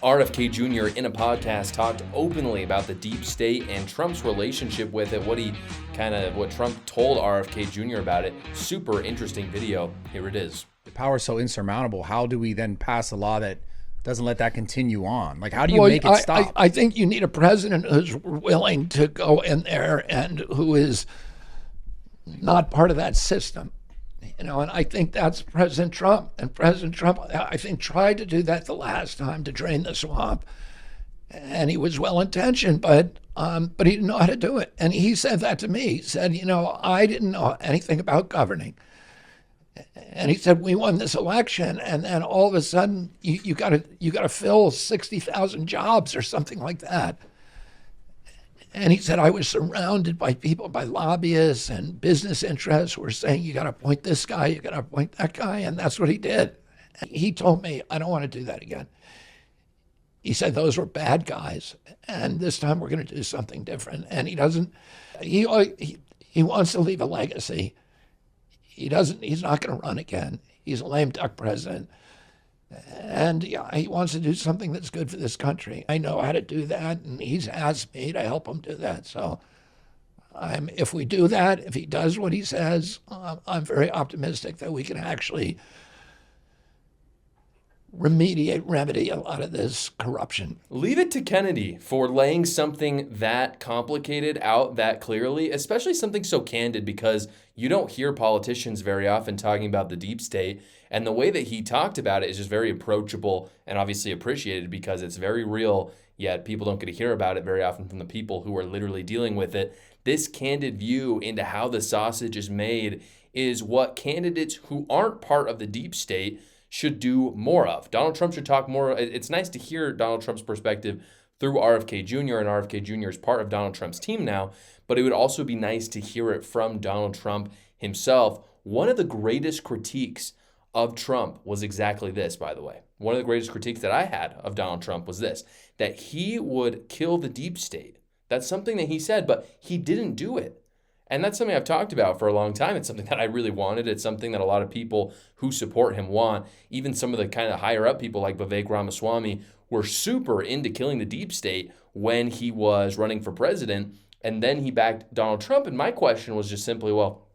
RFK Jr. in a podcast talked openly about the deep state and Trump's relationship with it, what Trump told RFK Jr. about it. Super interesting video. Here it is. The power is so insurmountable. How do we then pass a law that doesn't let that continue on? Like, how do you make it stop? I think you need a president who's willing to go in there and who is not part of that system. And I think that's President Trump. And President Trump, I think, tried to do that the last time to drain the swamp. And he was well-intentioned, but he didn't know how to do it. And he said that to me. He said, I didn't know anything about governing. And he said, we won this election, and then all of a sudden, you got to fill 60,000 jobs or something like that. And he said, I was surrounded by people, by lobbyists and business interests who were saying, you got to appoint this guy, you got to appoint that guy, and that's what he did. And he told me, I don't want to do that again. He said, those were bad guys, and this time we're going to do something different. And he wants to leave a legacy. He's not going to run again. He's a lame duck president. And he wants to do something that's good for this country. I know how to do that, and he's asked me to help him do that. So if we do that, if he does what he says, I'm very optimistic that we can actually remedy a lot of this corruption. Leave it to Kennedy for laying something that complicated out that clearly, especially something so candid, because you don't hear politicians very often talking about the deep state. And the way that he talked about it is just very approachable and obviously appreciated because it's very real, yet people don't get to hear about it very often from the people who are literally dealing with it. This candid view into how the sausage is made is what candidates who aren't part of the deep state should do more of. Donald Trump should talk more. It's nice to hear Donald Trump's perspective through RFK Jr., and RFK Jr. is part of Donald Trump's team now, but it would also be nice to hear it from Donald Trump himself. One of the greatest critiques of Trump was exactly this, by the way. One of the greatest critiques that I had of Donald Trump was this, that he would kill the deep state. That's something that he said, but he didn't do it. And that's something I've talked about for a long time. It's something that I really wanted. It's something that a lot of people who support him want. Even some of the kind of higher up people like Vivek Ramaswamy were super into killing the deep state when he was running for president. And then he backed Donald Trump. And my question was just simply, well,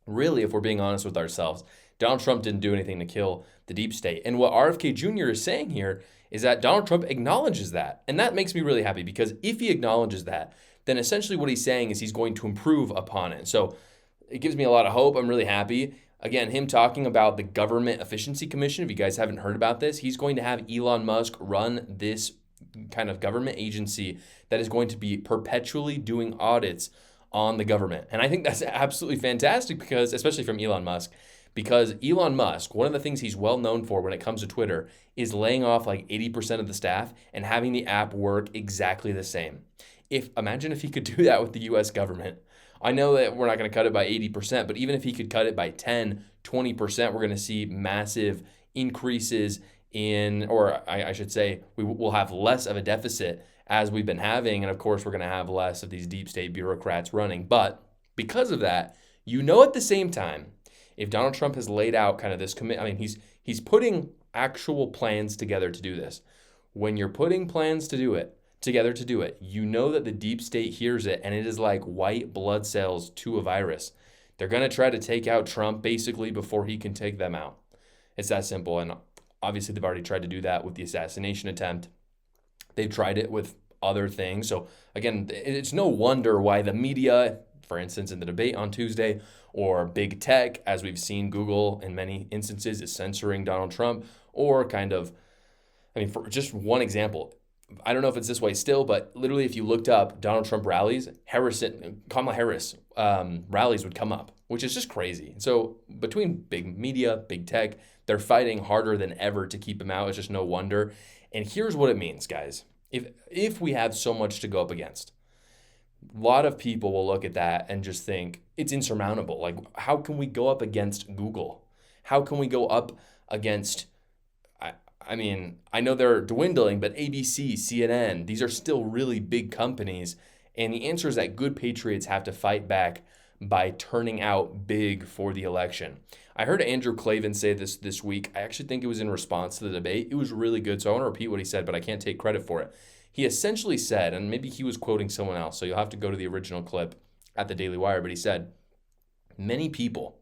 really, if we're being honest with ourselves, Donald Trump didn't do anything to kill the deep state. And what RFK Jr. is saying here is that Donald Trump acknowledges that. And that makes me really happy, because if he acknowledges that, then essentially what he's saying is he's going to improve upon it. So it gives me a lot of hope. I'm really happy. Again, him talking about the Government Efficiency Commission, if you guys haven't heard about this, he's going to have Elon Musk run this kind of government agency that is going to be perpetually doing audits on the government. And I think that's absolutely fantastic, because, especially from Elon Musk, because Elon Musk, one of the things he's well known for when it comes to Twitter is laying off like 80% of the staff and having the app work exactly the same. Imagine if he could do that with the U.S. government. I know that we're not going to cut it by 80%, but even if he could cut it by 10, 20%, we're going to see massive increases in, or I should say, we will have less of a deficit as we've been having. And of course, we're going to have less of these deep state bureaucrats running. But because of that, at the same time, if Donald Trump has laid out kind of this he's putting actual plans together to do this. When you're putting plans together to do it, you know that the deep state hears it, and it is like white blood cells to a virus. They're going to try to take out Trump basically before he can take them out. It's that simple. And obviously they've already tried to do that with the assassination attempt. They've tried it with other things. So again, it's no wonder why the media, for instance, in the debate on Tuesday, or big tech, as we've seen, Google in many instances is censoring Donald Trump, or for just one example, I don't know if it's this way still, but literally if you looked up Donald Trump rallies, Kamala Harris rallies would come up, which is just crazy. So between big media, big tech, they're fighting harder than ever to keep him out. It's just no wonder. And here's what it means, guys. If we have so much to go up against, a lot of people will look at that and just think it's insurmountable. Like, how can we go up against Google? How can we go up against, I know they're dwindling, but ABC, CNN, these are still really big companies. And the answer is that good patriots have to fight back by turning out big for the election. I heard Andrew Klavan say this week. I actually think it was in response to the debate. It was really good, so I want to repeat what he said, but I can't take credit for it. He essentially said, and maybe he was quoting someone else, so you'll have to go to the original clip at the Daily Wire, but he said, many people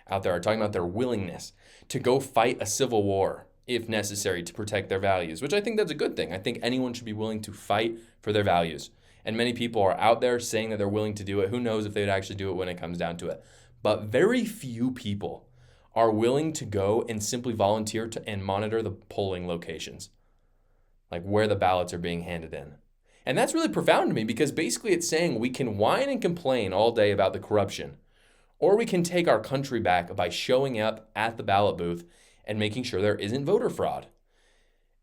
out there are talking about their willingness to go fight a civil war if necessary to protect their values, which I think that's a good thing. I think anyone should be willing to fight for their values. And many people are out there saying that they're willing to do it. Who knows if they'd actually do it when it comes down to it. But very few people are willing to go and simply volunteer and monitor the polling locations, like where the ballots are being handed in. And that's really profound to me because basically it's saying we can whine and complain all day about the corruption, or we can take our country back by showing up at the ballot booth and making sure there isn't voter fraud.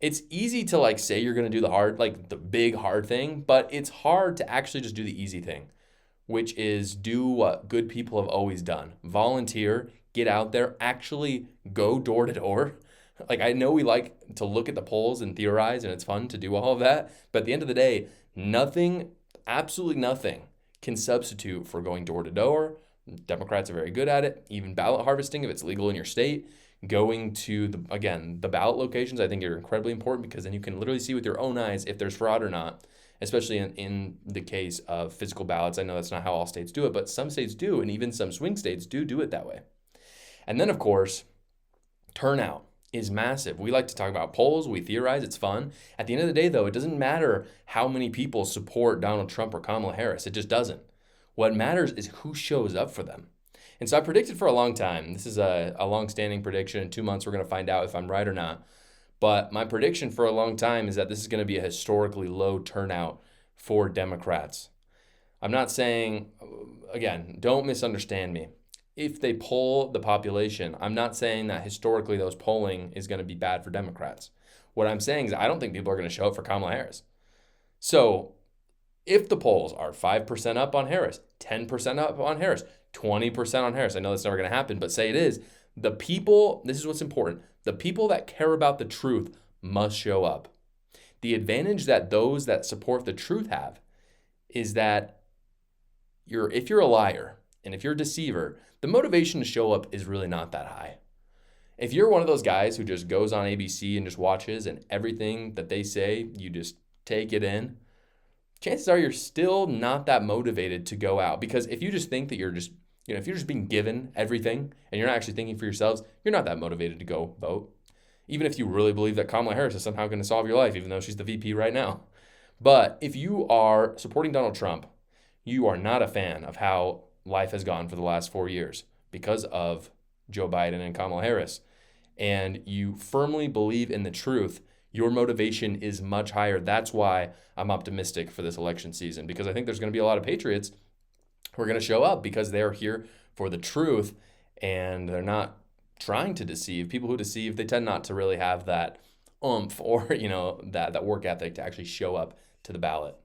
It's easy to say you're going to do the big hard thing, but it's hard to actually just do the easy thing, which is do what good people have always done. Volunteer, get out there, actually go door to door. I know we like to look at the polls and theorize, and it's fun to do all of that, but at the end of the day, nothing, absolutely nothing can substitute for going door to door. Democrats are very good at it, even ballot harvesting if it's legal in your state. Going to, the ballot locations, I think are incredibly important because then you can literally see with your own eyes if there's fraud or not, especially in the case of physical ballots. I know that's not how all states do it, but some states do, and even some swing states do it that way. And then, of course, turnout is massive. We like to talk about polls. We theorize. It's fun. At the end of the day, though, it doesn't matter how many people support Donald Trump or Kamala Harris. It just doesn't. What matters is who shows up for them. And so I predicted for a long time. This is a long-standing prediction. In 2 months, we're going to find out if I'm right or not. But my prediction for a long time is that this is going to be a historically low turnout for Democrats. I'm not saying, again, don't misunderstand me. If they poll the population, I'm not saying that historically those polling is going to be bad for Democrats. What I'm saying is I don't think people are going to show up for Kamala Harris. So if the polls are 5% up on Harris, 10% up on Harris, 20% on Harris, I know that's never going to happen, but say it is, the people, this is what's important, the people that care about the truth must show up. The advantage that those that support the truth have is that if you're a liar and if you're a deceiver, the motivation to show up is really not that high. If you're one of those guys who just goes on ABC and just watches and everything that they say, you just take it in, chances are you're still not that motivated to go out. Because if you just think that you're just, if you're just being given everything and you're not actually thinking for yourselves, you're not that motivated to go vote. Even if you really believe that Kamala Harris is somehow going to solve your life, even though she's the VP right now. But if you are supporting Donald Trump, you are not a fan of how life has gone for the last 4 years because of Joe Biden and Kamala Harris, and you firmly believe in the truth, your motivation is much higher. That's why I'm optimistic for this election season, because I think there's going to be a lot of patriots who are going to show up because they're here for the truth and they're not trying to deceive. People who deceive, they tend not to really have that oomph or, that work ethic to actually show up to the ballot.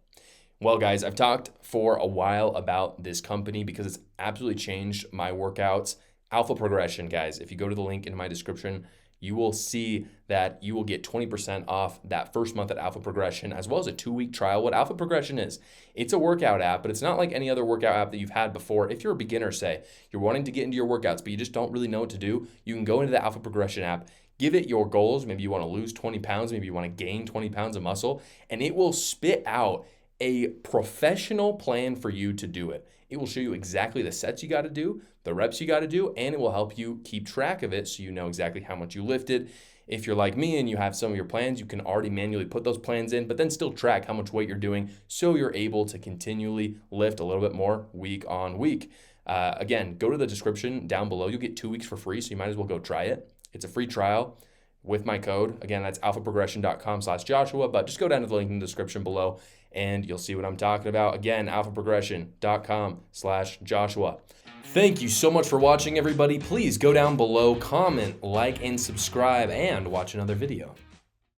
Well, guys, I've talked for a while about this company because it's absolutely changed my workouts. Alpha Progression, guys, if you go to the link in my description, you will see that you will get 20% off that first month at Alpha Progression, as well as a 2-week trial. What Alpha Progression is, it's a workout app, but it's not like any other workout app that you've had before. If you're a beginner, say, you're wanting to get into your workouts, but you just don't really know what to do, you can go into the Alpha Progression app, give it your goals. Maybe you want to lose 20 pounds, maybe you want to gain 20 pounds of muscle, and it will spit out a professional plan for you to do it. It will show you exactly the sets you got to do, the reps you got to do, and it will help you keep track of it so you know exactly how much you lifted. If you're like me and you have some of your plans, you can already manually put those plans in, but then still track how much weight you're doing so you're able to continually lift a little bit more week on week. Again, go to the description down below. You'll get 2 weeks for free, so you might as well go try it. It's a free trial with my code. Again, that's alphaprogression.com/Joshua, but just go down to the link in the description below and you'll see what I'm talking about. Again, alphaprogression.com/Joshua. Thank you so much for watching, everybody. Please go down below, comment, like, and subscribe, and watch another video.